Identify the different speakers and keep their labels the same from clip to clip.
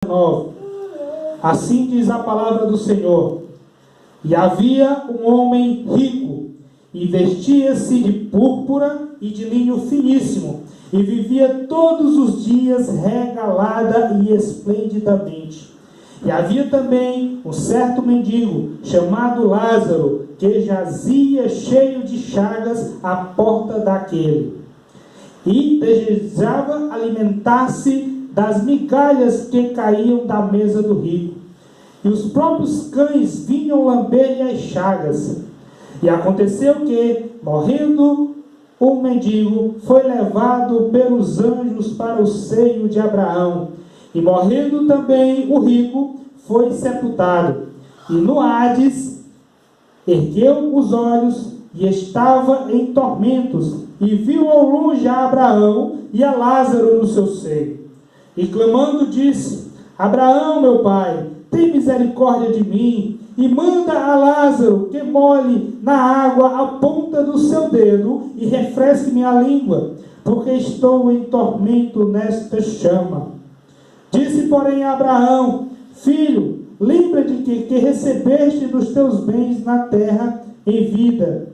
Speaker 1: 19. Assim diz a palavra do Senhor: E havia um homem rico, e vestia-se de púrpura e de linho finíssimo, e vivia todos os dias regalada e esplendidamente. E havia também um certo mendigo, chamado Lázaro, que jazia cheio de chagas à porta daquele, e desejava alimentar-se das migalhas que caíam da mesa do rico. E os próprios cães vinham lamber-lhe as chagas. E aconteceu que, morrendo o mendigo, foi levado pelos anjos para o seio de Abraão. E morrendo também o rico, foi sepultado. E no Hades ergueu os olhos e estava em tormentos, e viu ao longe a Abraão e a Lázaro no seu seio. E clamando disse: Abraão, meu pai, tem misericórdia de mim, e manda a Lázaro que molhe na água a ponta do seu dedo e refresque minha língua, porque estou em tormento nesta chama. Disse, porém, a Abraão: Filho, lembra-te que recebeste dos teus bens na terra em vida,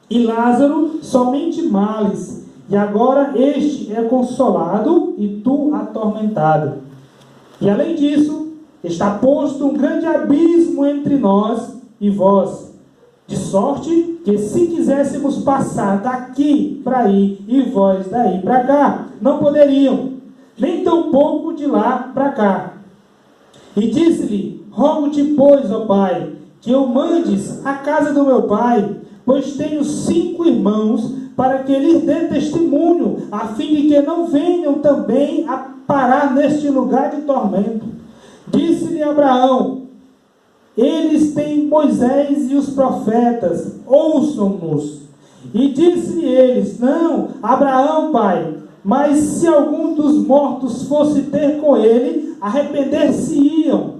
Speaker 1: e Lázaro somente males, e agora este é consolado e tu atormentado. E além disso, está posto um grande abismo entre nós e vós, de sorte que se quiséssemos passar daqui para aí e vós daí para cá, não poderiam, nem tampouco de lá para cá. E disse-lhe: Rogo-te, pois, ó pai, que eu mandes à casa do meu pai, pois tenho 5 irmãos, para que lhes dê testemunho, a fim de que não venham também a parar neste lugar de tormento. Disse-lhe Abraão: Eles têm Moisés e os profetas, ouçam-nos. E disse-lhe eles: Não, Abraão, pai, mas se algum dos mortos fosse ter com ele, arrepender-se-iam.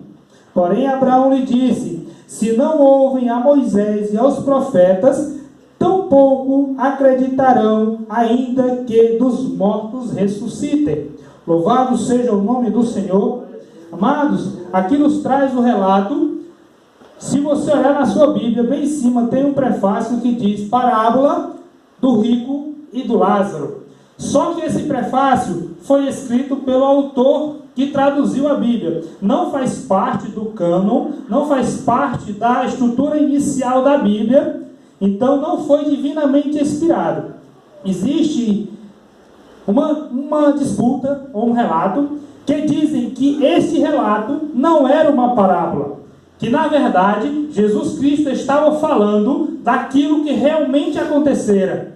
Speaker 1: Porém Abraão lhe disse: Se não ouvem a Moisés e aos profetas, tampouco acreditarão, ainda que dos mortos ressuscitem. Louvado seja o nome do Senhor. Amados, aqui nos traz o relato. Se você olhar na sua Bíblia, bem em cima tem um prefácio que diz: Parábola do rico e do Lázaro. Só que esse prefácio foi escrito pelo autor que traduziu a Bíblia. Não faz parte do cânon, não faz parte da estrutura inicial da Bíblia, então não foi divinamente inspirado. Existe uma disputa ou um relato que dizem que esse relato não era uma parábola, que na verdade Jesus Cristo estava falando daquilo que realmente acontecera.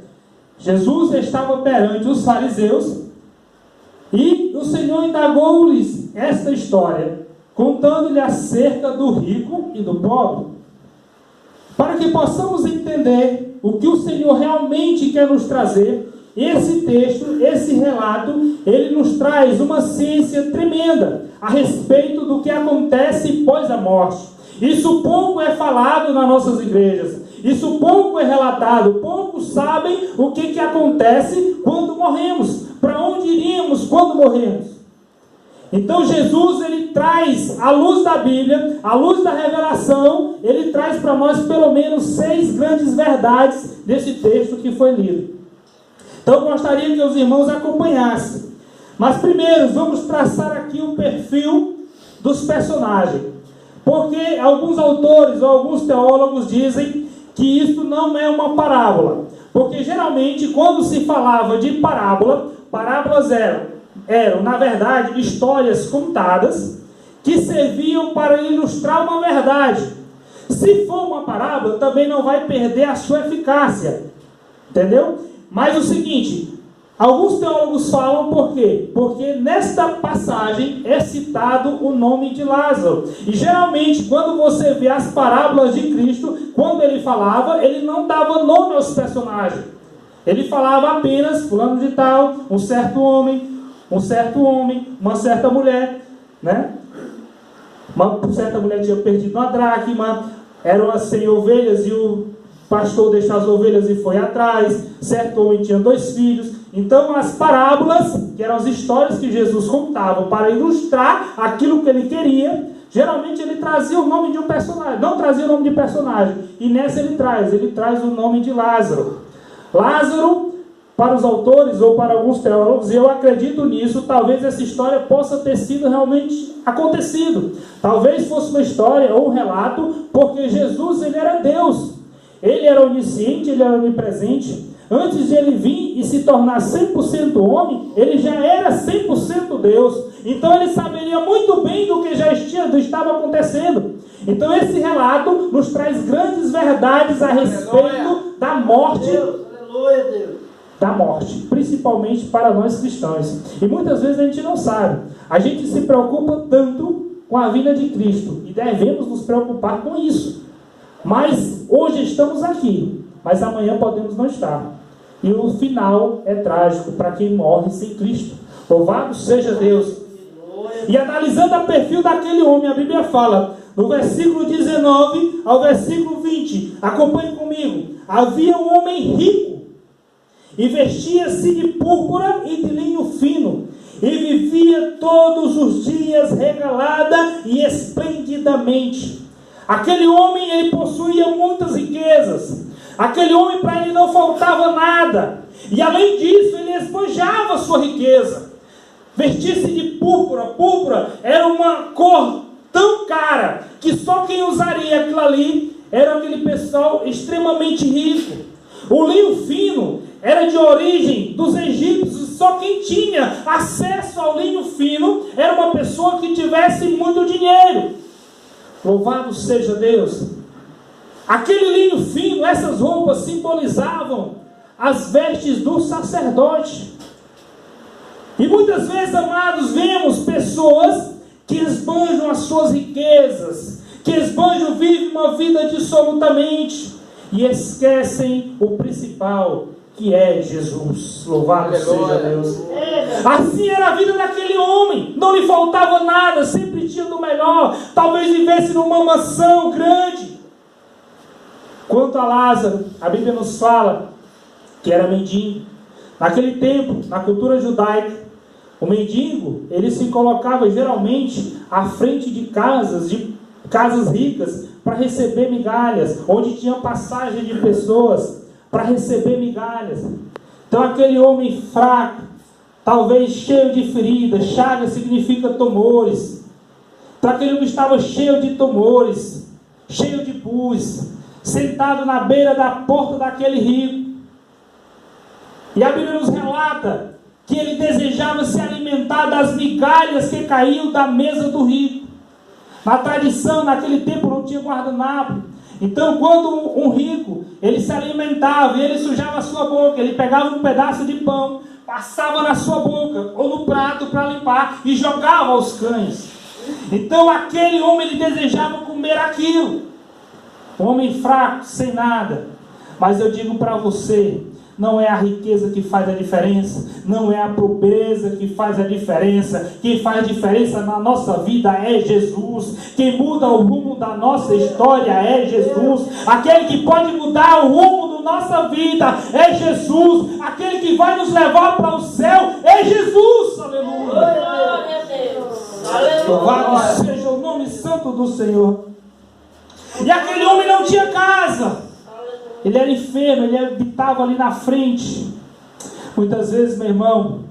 Speaker 1: Jesus estava perante os fariseus e o Senhor indagou-lhes esta história, contando-lhe acerca do rico e do pobre, para que possamos entender o que o Senhor realmente quer nos trazer. Esse texto, esse relato, ele nos traz uma ciência tremenda a respeito do que acontece pós a morte. Isso pouco é falado nas nossas igrejas, isso pouco é relatado, poucos sabem o que acontece quando morremos, para onde iríamos quando morremos. Então Jesus, ele traz, à luz da Bíblia, à luz da revelação, ele traz para nós pelo menos 6 grandes verdades desse texto que foi lido. Então eu gostaria que os irmãos acompanhassem. Mas primeiro vamos traçar aqui o perfil dos personagens. Porque alguns autores ou alguns teólogos dizem que isso não é uma parábola. Porque geralmente quando se falava de parábola, parábolas eram, na verdade, histórias contadas que serviam para ilustrar uma verdade. Se for uma parábola, também não vai perder a sua eficácia. Entendeu? Mas o seguinte, alguns teólogos falam por quê? Porque nesta passagem é citado o nome de Lázaro. E geralmente, quando você vê as parábolas de Cristo, quando ele falava, ele não dava nome aos personagens. Ele falava apenas, fulano de tal, um certo homem, uma certa mulher, né? Uma certa mulher tinha perdido uma dracma, eram 100 ovelhas e o pastor deixou as ovelhas e foi atrás. Certo homem tinha 2 filhos. Então as parábolas, que eram as histórias que Jesus contava para ilustrar aquilo que ele queria, geralmente ele trazia o nome de um personagem, não trazia o nome de personagem. E nessa ele traz o nome de Lázaro. Lázaro, para os autores ou para alguns teólogos, e eu acredito nisso, talvez essa história possa ter sido realmente acontecido. Talvez fosse uma história ou um relato, porque Jesus, ele era Deus. Ele era onisciente, ele era onipresente. Antes de ele vir e se tornar 100% homem, ele já era 100% Deus. Então ele saberia muito bem do que já estava acontecendo. Então esse relato nos traz grandes verdades a respeito da morte.
Speaker 2: Aleluia, Deus.
Speaker 1: Da morte, principalmente para nós cristãos. E muitas vezes a gente não sabe. A gente se preocupa tanto com a vinda de Cristo, e devemos nos preocupar com isso. Mas hoje estamos aqui, mas amanhã podemos não estar. E o final é trágico para quem morre sem Cristo. Louvado seja Deus. E analisando o perfil daquele homem, a Bíblia fala, no versículo 19 ao versículo 20, acompanhe comigo. Havia um homem rico, e vestia-se de púrpura e de linho fino, e vivia todos os dias regalada e esplendidamente. Aquele homem, ele possuía muitas riquezas. Aquele homem, para ele não faltava nada. E além disso, ele esbanjava sua riqueza. Vestir-se de púrpura. Púrpura era uma cor tão cara que só quem usaria aquilo ali era aquele pessoal extremamente rico. O linho fino era de origem dos egípcios. Só quem tinha acesso ao linho fino era uma pessoa que tivesse muito dinheiro. Louvado seja Deus. Aquele linho fino, essas roupas simbolizavam as vestes do sacerdote. E muitas vezes, amados, vemos pessoas que esbanjam as suas riquezas, que esbanjam, vivem uma vida dissolutamente e esquecem o principal, que é Jesus. Louvado seja Deus. Assim era a vida daquele homem. Não lhe faltava nada, sempre tinha do melhor. Talvez vivesse numa mansão grande. Quanto a Lázaro, a Bíblia nos fala que era mendigo. Naquele tempo, na cultura judaica, o mendigo, ele se colocava geralmente à frente de casas ricas, para receber migalhas, onde tinha passagem de pessoas para receber migalhas. Então aquele homem fraco, talvez cheio de feridas, chaga significa tumores. Então aquele homem estava cheio de tumores, cheio de pus, sentado na beira da porta daquele rico. E a Bíblia nos relata que ele desejava se alimentar das migalhas que caíam da mesa do rico. Na tradição, naquele tempo não tinha guardanapo. Então, quando um rico, ele se alimentava e ele sujava a sua boca, ele pegava um pedaço de pão, passava na sua boca ou no prato para limpar e jogava aos cães. Então, aquele homem, ele desejava comer aquilo. Um homem fraco, sem nada. Mas eu digo para você, não é a riqueza que faz a diferença, não é a pobreza que faz a diferença. Quem faz a diferença na nossa vida é Jesus. Quem muda o rumo da nossa história é Jesus. Aquele que pode mudar o rumo da nossa vida é Jesus. Aquele que vai nos levar para o céu é Jesus. Aleluia.
Speaker 2: Glória a Deus.
Speaker 1: Louvado seja o nome santo do Senhor. E aquele homem não tinha casa. Ele era enfermo, ele habitava ali na frente. Muitas vezes, meu irmão,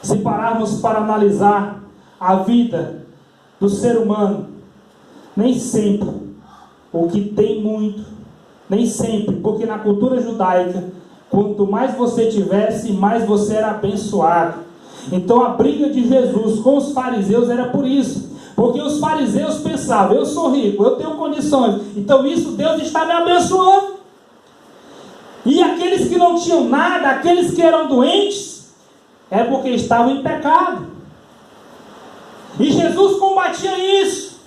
Speaker 1: se pararmos para analisar a vida do ser humano, nem sempre o que tem muito, nem sempre, porque na cultura judaica, quanto mais você tivesse, mais você era abençoado. Então a briga de Jesus com os fariseus era por isso. Porque os fariseus pensavam, eu sou rico, eu tenho condições, então isso Deus está me abençoando. E aqueles que não tinham nada, aqueles que eram doentes, é porque estavam em pecado. E Jesus combatia isso.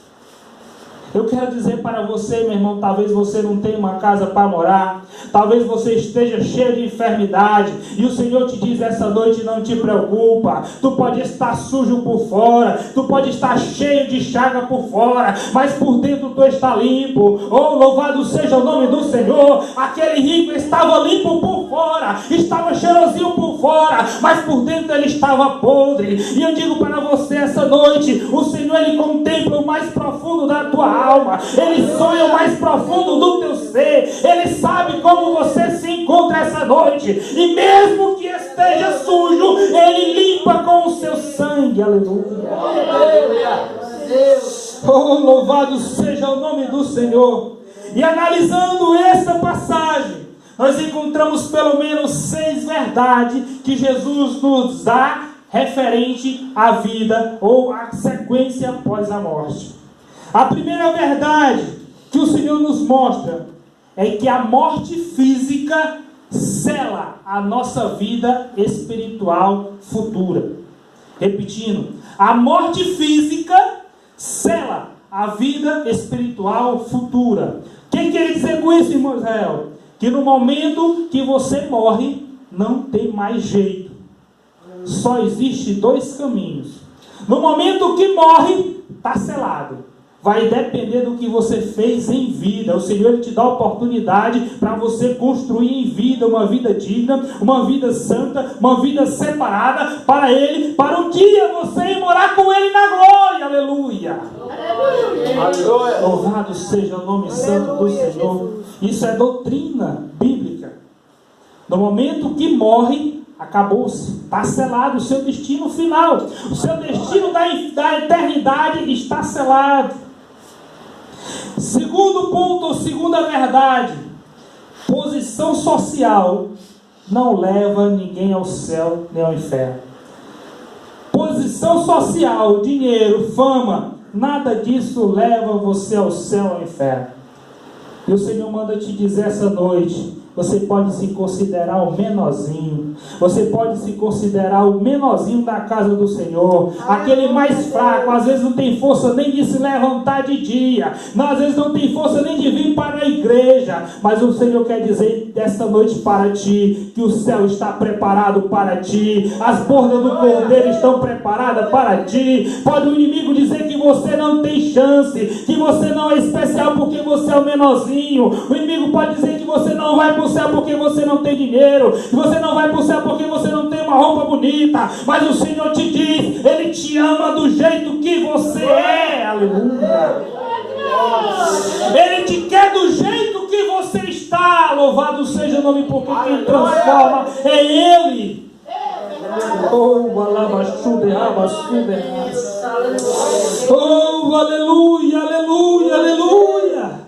Speaker 1: Eu quero dizer para você, meu irmão, talvez você não tenha uma casa para morar, talvez você esteja cheio de enfermidade, e o Senhor te diz essa noite: não te preocupa, tu pode estar sujo por fora, tu pode estar cheio de chaga por fora, mas por dentro tu está limpo. Oh, louvado seja o nome do Senhor. Aquele rico estava limpo por fora, estava cheirosinho por fora, mas por dentro ele estava podre. E eu digo para você essa noite: o Senhor, Ele contempla o mais profundo da tua alma, Ele sonha o mais profundo do teu ser, Ele sabe como você se encontra essa noite, e mesmo que esteja sujo, Ele limpa com o seu sangue. Aleluia. Oh, louvado seja o nome do Senhor. E analisando esta passagem, nós encontramos pelo menos 6 verdades que Jesus nos dá referente à vida ou à sequência após a morte. A primeira verdade que o Senhor nos mostra é que a morte física sela a nossa vida espiritual futura. Repetindo, a morte física sela a vida espiritual futura. O que quer dizer com isso, irmão Israel? Que no momento que você morre, não tem mais jeito. Só existe 2 caminhos. No momento que morre, está selado. Vai depender do que você fez em vida. O Senhor, Ele te dá a oportunidade para você construir em vida uma vida digna, uma vida santa, uma vida separada para Ele, para um dia você ir morar com Ele na glória. Aleluia. Aleluia. Louvado seja o nome santo do Senhor. Isso é doutrina bíblica. No momento que morre, acabou-se, está selado o seu destino final. O seu destino da eternidade está selado. Segundo ponto, ou segunda verdade: posição social não leva ninguém ao céu nem ao inferno. Posição social, dinheiro, fama, nada disso leva você ao céu ou ao inferno. E o Senhor manda te dizer essa noite: você pode se considerar o menorzinho. Você pode se considerar o menorzinho da casa do Senhor. Aquele mais fraco, às vezes não tem força nem de se levantar de dia. Às vezes não tem força nem de vir para a igreja. Mas o Senhor quer dizer desta noite para ti que o céu está preparado para ti. As bordas do cordeiro estão preparadas para ti. Pode o inimigo dizer que você não tem chance, que você não é especial porque você é o menorzinho. O inimigo pode dizer que você não vai para o céu porque você não tem dinheiro, que você não vai para o céu porque você não tem uma roupa bonita, mas o Senhor te diz: Ele te ama do jeito que você é. Aleluia. Ele te quer do jeito que você está. Louvado seja o nome, porque quem transforma é Ele. Oh, aleluia, aleluia, aleluia.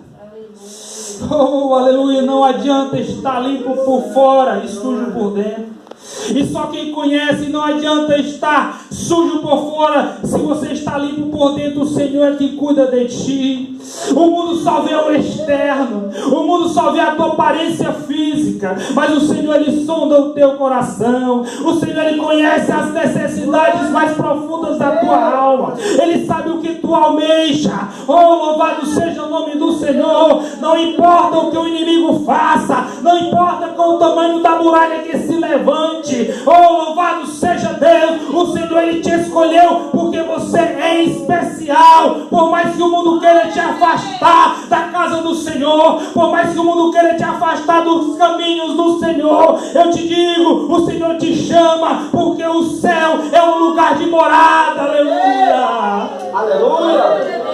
Speaker 1: Oh, aleluia, não adianta estar limpo por fora e sujo por dentro. E só quem conhece, não adianta estar sujo por fora se você está limpo por dentro. O Senhor é que cuida de ti. O mundo só vê o externo, o mundo só vê a tua aparência física, mas o Senhor, Ele sonda o teu coração. O Senhor, Ele conhece as necessidades mais profundas da tua alma. Ele sabe o que tu almeja. Oh, louvado seja o nome do Senhor. Não importa o que o inimigo faça, não importa qual o tamanho da muralha que se levante. Oh, louvado seja Deus. O Senhor, Ele te escolheu porque você é especial. Por mais que o mundo queira te afastar da casa do Senhor, por mais que o mundo queira te afastar dos caminhos do Senhor, eu te digo, o Senhor te chama, porque o céu é um lugar de morada. Aleluia. Aleluia.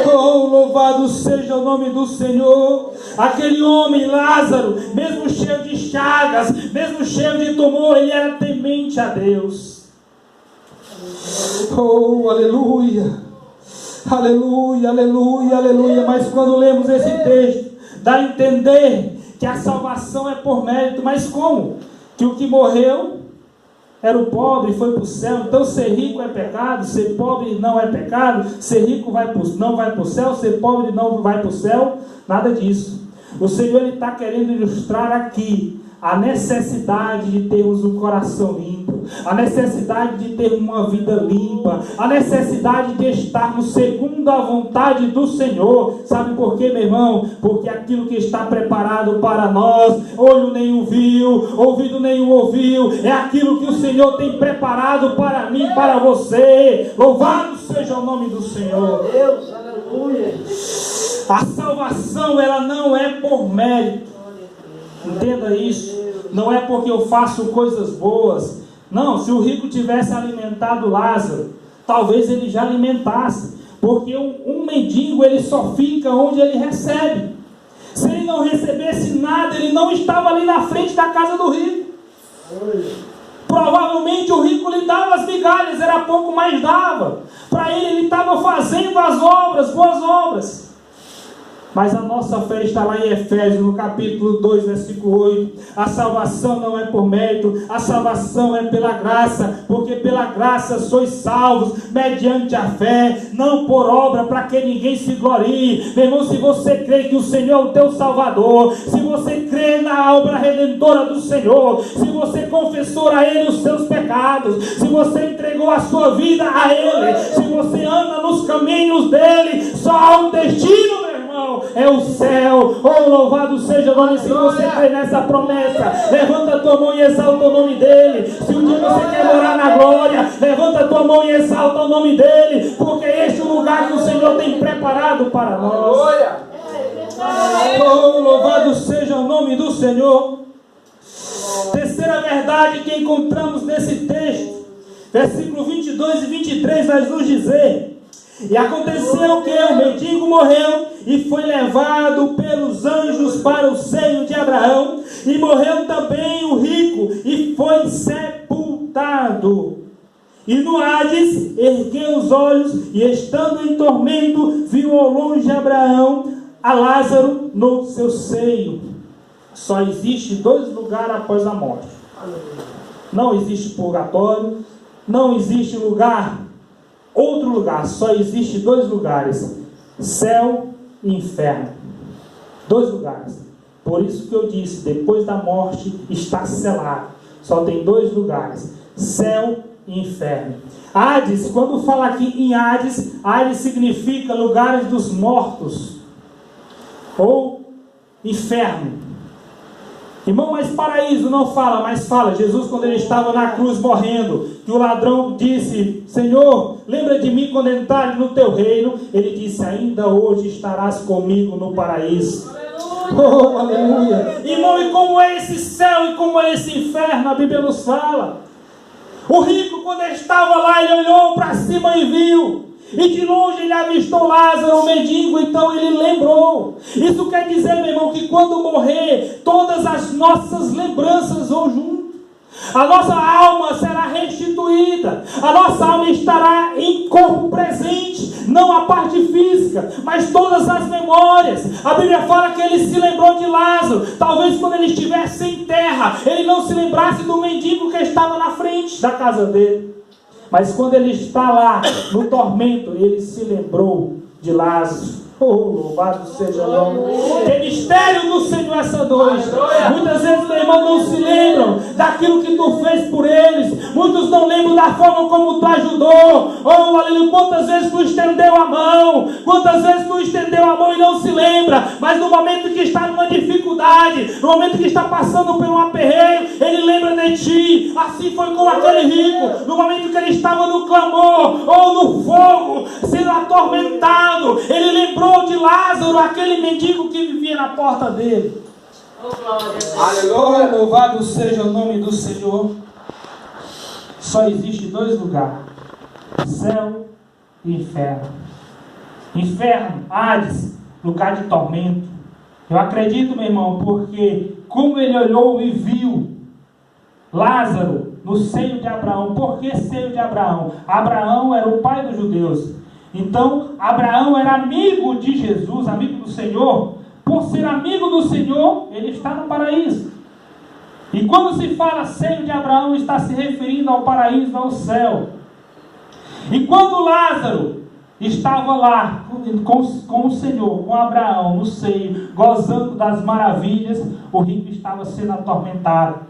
Speaker 1: Oh, louvado seja o nome do Senhor. Aquele homem, Lázaro, mesmo cheio de chagas, mesmo cheio de tumor, ele era temente a Deus. Oh, aleluia. Aleluia, aleluia, aleluia. Mas quando lemos esse texto, dá a entender que a salvação é por mérito. Mas como? Que o que morreu era o pobre e foi para o céu. Então ser rico é pecado, ser pobre não é pecado, ser rico não vai para o céu, ser pobre não vai para o céu. Nada disso. O Senhor está querendo ilustrar aqui a necessidade de termos um coração limpo, a necessidade de ter uma vida limpa, a necessidade de estarmos segundo a vontade do Senhor. Sabe por quê, meu irmão? Porque aquilo que está preparado para nós, olho nenhum viu, ouvido nenhum ouviu, é aquilo que o Senhor tem preparado para mim, para você. Louvado seja o nome do Senhor.
Speaker 2: Deus, aleluia.
Speaker 1: A salvação, ela não é por mérito. Entenda isso. Não é porque eu faço coisas boas. Não, se o rico tivesse alimentado Lázaro, talvez ele já alimentasse. Porque um mendigo, ele só fica onde ele recebe. Se ele não recebesse nada, ele não estava ali na frente da casa do rico. Provavelmente o rico lhe dava as migalhas, era pouco, mais dava. Para ele estava fazendo as obras, boas obras. Mas a nossa fé está lá em Efésios, no capítulo 2, versículo 8. A salvação não é por mérito, a salvação é pela graça, porque pela graça sois salvos, mediante a fé, não por obra, para que ninguém se glorie. Meu irmão, se você crê que o Senhor é o teu Salvador, se você crê na obra redentora do Senhor, se você confessou a Ele os seus pecados, se você entregou a sua vida a Ele, se você anda nos caminhos dEle, só há um destino, meu irmão, é o céu. Oh, louvado seja o nome. Se você crê nessa promessa, levanta a tua mão e exalta o nome dEle. Se um dia você quer morar na glória, levanta a tua mão e exalta o nome dEle, porque este é o lugar que o Senhor tem preparado para nós. Oh, louvado seja o nome do Senhor. Terceira verdade que encontramos nesse texto, versículo 22 e 23, vai nos dizer: e aconteceu que o mendigo morreu e foi levado pelos anjos para o seio de Abraão, e morreu também o rico e foi sepultado. E no Hades ergueu os olhos e, estando em tormento, viu ao longe Abraão a Lázaro no seu seio. Só existe dois lugares após a morte. Não existe purgatório, não existe outro lugar, só existe dois lugares: céu e inferno. Dois lugares. Por isso que eu disse, depois da morte está selado. Só tem dois lugares: céu e inferno. Hades, quando fala aqui em Hades, Hades significa lugares dos mortos, ou inferno. Irmão, mas paraíso não fala, mas fala. Jesus, quando ele estava na cruz morrendo, que o ladrão disse: Senhor, lembra de mim quando entrar no teu reino. Ele disse: ainda hoje estarás comigo no paraíso. Oh, aleluia. Irmão, e como é esse céu e como é esse inferno? A Bíblia nos fala. O rico, quando estava lá, ele olhou para cima e viu. E de longe ele avistou Lázaro, o mendigo, então ele lembrou. Isso quer dizer, meu irmão, que quando morrer, todas as nossas lembranças vão junto. A nossa alma será restituída. A nossa alma estará em corpo presente, não a parte física, mas todas as memórias. A Bíblia fala que ele se lembrou de Lázaro. Talvez quando ele estivesse em terra, ele não se lembrasse do mendigo que estava na frente da casa dele. Mas quando ele está lá no tormento, ele se lembrou de Lázaro. Oh, louvado seja o nome. Que mistério do Senhor essa noite. Muitas vezes, meu irmão, não se lembram daquilo que tu fez por eles. Muitos não lembram da forma como tu ajudou. Oh, aleluia, quantas vezes tu estendeu a mão. Quantas vezes tu estendeu a mão e não se lembra. Mas no momento que está numa dificuldade, no momento que está passando por um aperreio, ele lembra de ti. Assim foi com aquele rico. No momento que ele estava no clamor, ou no fogo, sendo atormentado, ele lembrou de Lázaro, aquele mendigo que vivia na porta dele. Aleluia, louvado seja o nome do Senhor. Só existe dois lugares: céu e inferno. Inferno, Hades, lugar de tormento. Eu acredito, meu irmão, porque como ele olhou e viu Lázaro no seio de Abraão. Por que seio de Abraão? Abraão era o pai dos judeus. Então, Abraão era amigo de Jesus, amigo do Senhor. Por ser amigo do Senhor, ele está no paraíso. E quando se fala seio de Abraão, está se referindo ao paraíso, ao céu. E quando Lázaro estava lá com o Senhor, com Abraão no seio, gozando das maravilhas, o rico estava sendo atormentado.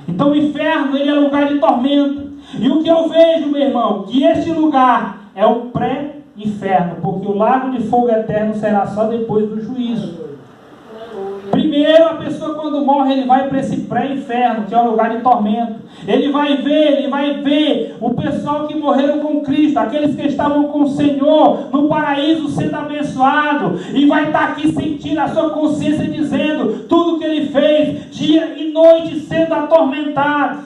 Speaker 1: Então o inferno, ele é lugar de tormento. E o que eu vejo, meu irmão, que este lugar é o pré-inferno, porque o lago de fogo eterno será só depois do juízo. Primeiro, a pessoa quando morre, ele vai para esse pré-inferno, que é um lugar de tormento. Ele vai ver o pessoal que morreram com Cristo, aqueles que estavam com o Senhor no paraíso sendo abençoado, e vai estar aqui sentindo a sua consciência dizendo tudo que ele fez, dia e noite sendo atormentado.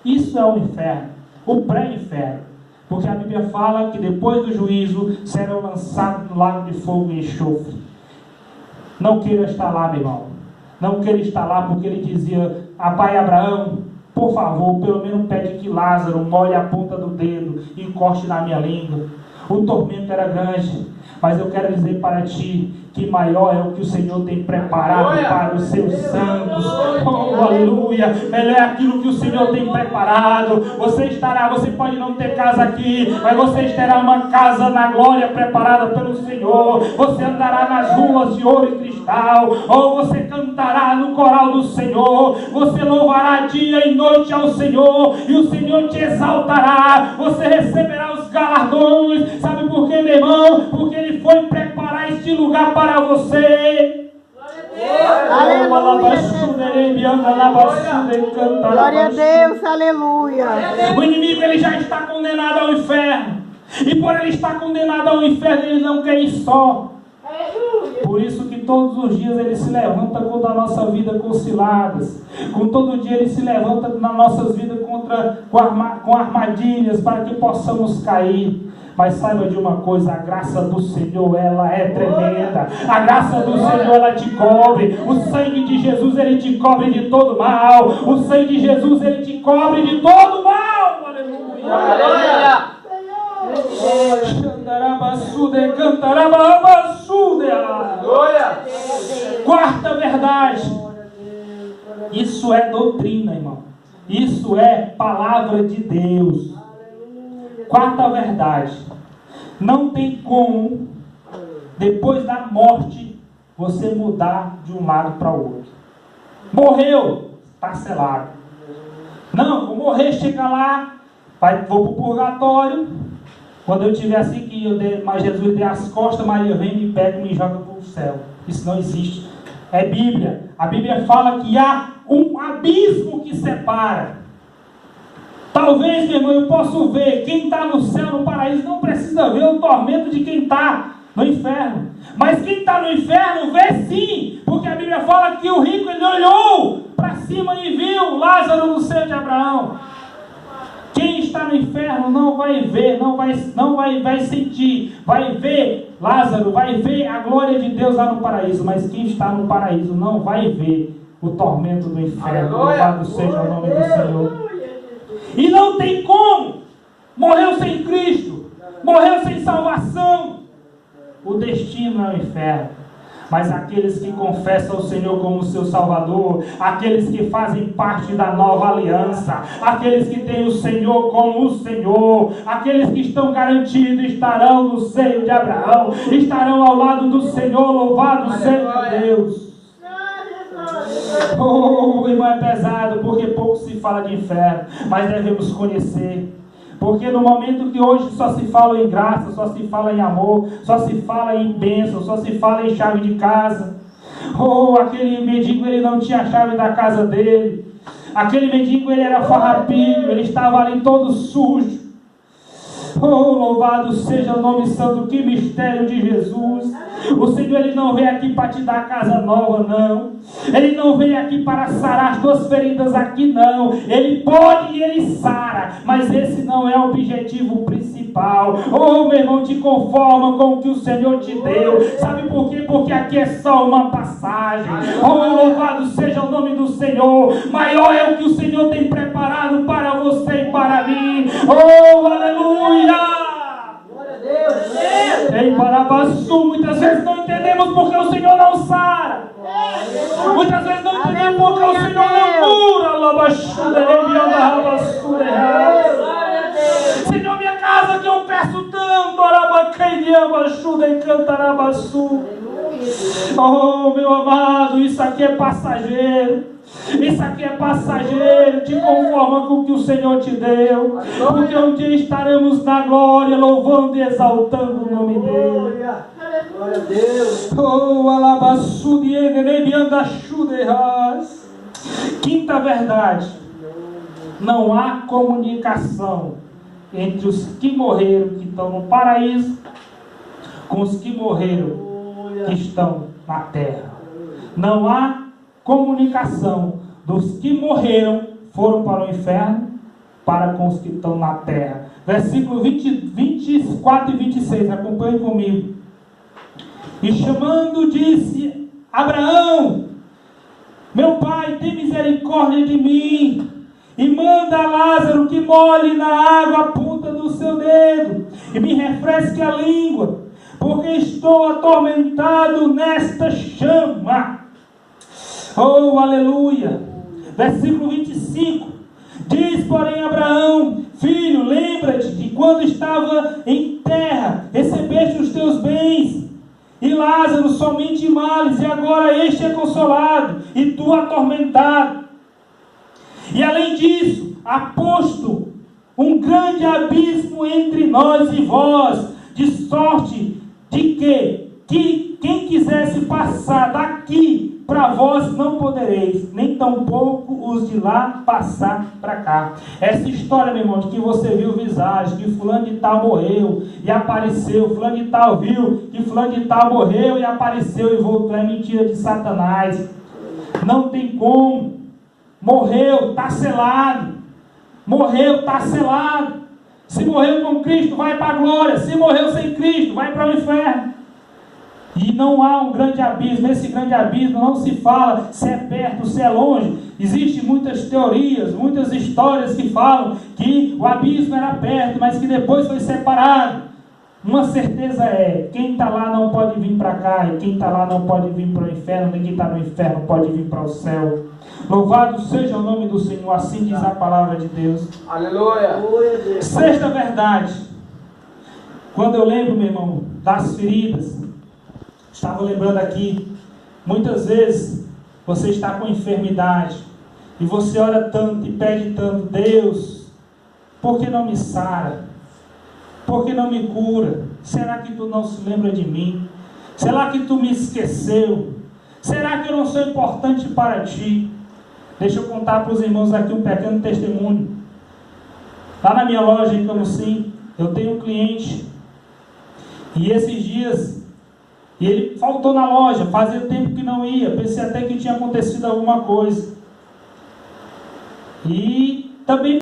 Speaker 1: Isso é o inferno, o pré-inferno, porque a Bíblia fala que depois do juízo serão lançados no lago de fogo e enxofre. Não queira estar lá, meu irmão. Não queira estar lá, porque ele dizia a pai Abraão, por favor, pelo menos pede que Lázaro molhe a ponta do dedo e encoste na minha língua. O tormento era grande, mas eu quero dizer para ti que maior é o que o Senhor tem preparado para os seus santos. Oh, aleluia! Melhor é aquilo que o Senhor tem preparado. Você pode não ter casa aqui, mas você terá uma casa na glória preparada pelo Senhor. Você andará nas ruas de ouro e cristal, ou você cantará no coral do Senhor. Você louvará dia e noite ao Senhor, e o Senhor te exaltará. Você receberá os galardões. Sabe por quê, meu irmão? Porque Ele foi preparar este lugar para você.
Speaker 3: Aleluia. Glória a Deus, aleluia.
Speaker 1: O inimigo, ele já está condenado ao inferno, e por ele estar condenado ao inferno, ele não quer ir só. Por isso que todos os dias ele se levanta contra a nossa vida com ciladas. Com todo dia ele se levanta nas nossas vidas com armadilhas para que possamos cair. Mas saiba de uma coisa, a graça do Senhor, ela é tremenda. A graça do Senhor, ela te cobre. O sangue de Jesus, ele te cobre de todo mal. O sangue de Jesus, ele te cobre de todo mal. Aleluia. Aleluia. Quarta verdade. Isso é doutrina, irmão. Isso é palavra de Deus. Quarta verdade: não tem como, depois da morte, você mudar de um lado para o outro. Morreu, está selado. Não, vou morrer, chega lá, vou para o purgatório. Quando eu tiver assim que mas Jesus dê as costas, Maria vem, me pega e me joga para o céu. Isso não existe. É Bíblia. A Bíblia fala que há um abismo que separa. Talvez, meu irmão, eu possa ver quem está no céu, no paraíso, não precisa ver o tormento de quem está no inferno. Mas quem está no inferno vê sim, porque a Bíblia fala que o rico, ele olhou para cima e viu Lázaro no seio de Abraão. Quem está no inferno não vai ver, não vai sentir, vai ver Lázaro, vai ver a glória de Deus lá no paraíso, mas quem está no paraíso não vai ver o tormento do inferno. Louvado seja o nome do Senhor. E não tem como. Morreu sem Cristo, morreu sem salvação. O destino é o inferno. Mas aqueles que confessam o Senhor como seu Salvador, aqueles que fazem parte da nova aliança, aqueles que têm o Senhor como o Senhor, aqueles que estão garantidos estarão no seio de Abraão, estarão ao lado do Senhor. Louvado seja Deus. Oh, irmão, é pesado, porque pouco se fala de inferno, mas devemos conhecer. Porque no momento que hoje só se fala em graça, só se fala em amor, só se fala em bênção, só se fala em chave de casa. Oh, aquele mendigo, ele não tinha a chave da casa dele. Aquele mendigo, ele era farrapinho, ele estava ali todo sujo. Oh, louvado seja o nome santo, que mistério de Jesus. O Senhor, ele não veio aqui para te dar casa nova, não. Ele não veio aqui para sarar as tuas feridas aqui, não. Ele pode e ele sara, mas esse não é o objetivo principal. Oh, meu irmão, te conforma com o que o Senhor te deu. Sabe por quê? Porque aqui é só uma passagem. Oh, louvado seja o nome do Senhor. Maior é o que o Senhor tem preparado para você e para mim. Oh, aleluia.
Speaker 2: Glória a Deus.
Speaker 1: Em Parabaçu, muitas vezes não entendemos porque o Senhor não sara. Muitas vezes não entendemos porque o Senhor não cura. Senhor, minha casa que eu peço tanto, oh, meu amado, isso aqui é passageiro. Isso aqui é passageiro, te conforma com o que o Senhor te deu, porque um dia estaremos na glória, louvando e exaltando o nome dEle.
Speaker 2: Glória a Deus.
Speaker 1: Oh, alabaçudiendenebiandachudehas. Quinta verdade: não há comunicação entre os que morreram, que estão no paraíso, com os que morreram, que estão na terra. Não há comunicação dos que morreram, foram para o inferno, para com os que estão na terra. Versículo 24 e 26, acompanhe comigo. E chamando, disse: Abraão, meu pai, tem misericórdia de mim, e manda a Lázaro que molhe na água a ponta do seu dedo, e me refresque a língua, porque estou atormentado nesta chama. Oh, aleluia. Versículo 25. Diz, porém, Abraão: filho, lembra-te de quando estava em terra, recebeste os teus bens, e Lázaro somente males, e agora este é consolado, e tu atormentado. E além disso, há posto um grande abismo entre nós e vós, de sorte de que quem quisesse passar daqui para vós não podereis, nem tampouco os de lá passar para cá. Essa história, meu irmão, de que você viu visagem, que fulano de tal morreu e apareceu, fulano de tal viu que fulano de tal morreu e apareceu e voltou, é mentira de Satanás. Não tem como. Morreu, está selado. Morreu, está selado. Se morreu com Cristo, vai para a glória. Se morreu sem Cristo, vai para o inferno. E não há um grande abismo. Esse grande abismo não se fala se é perto, se é longe. Existem muitas teorias, muitas histórias que falam que o abismo era perto, mas que depois foi separado. Uma certeza é: quem está lá não pode vir para cá, e quem está lá não pode vir para o inferno, nem quem está no inferno pode vir para o céu. Louvado seja o nome do Senhor, assim diz a palavra de Deus.
Speaker 2: Aleluia.
Speaker 1: Sexta verdade: quando eu lembro, meu irmão, das feridas, estava lembrando aqui, muitas vezes você está com enfermidade, e você ora tanto e pede tanto: Deus, por que não me sara? Por que não me cura? Será que tu não se lembra de mim? Será que tu me esqueceu? Será que eu não sou importante para ti? Deixa eu contar para os irmãos aqui um pequeno testemunho. Lá na minha loja em Camusim, eu tenho um cliente, e esses dias ele faltou na loja, fazia tempo que não ia, pensei até que tinha acontecido alguma coisa. E também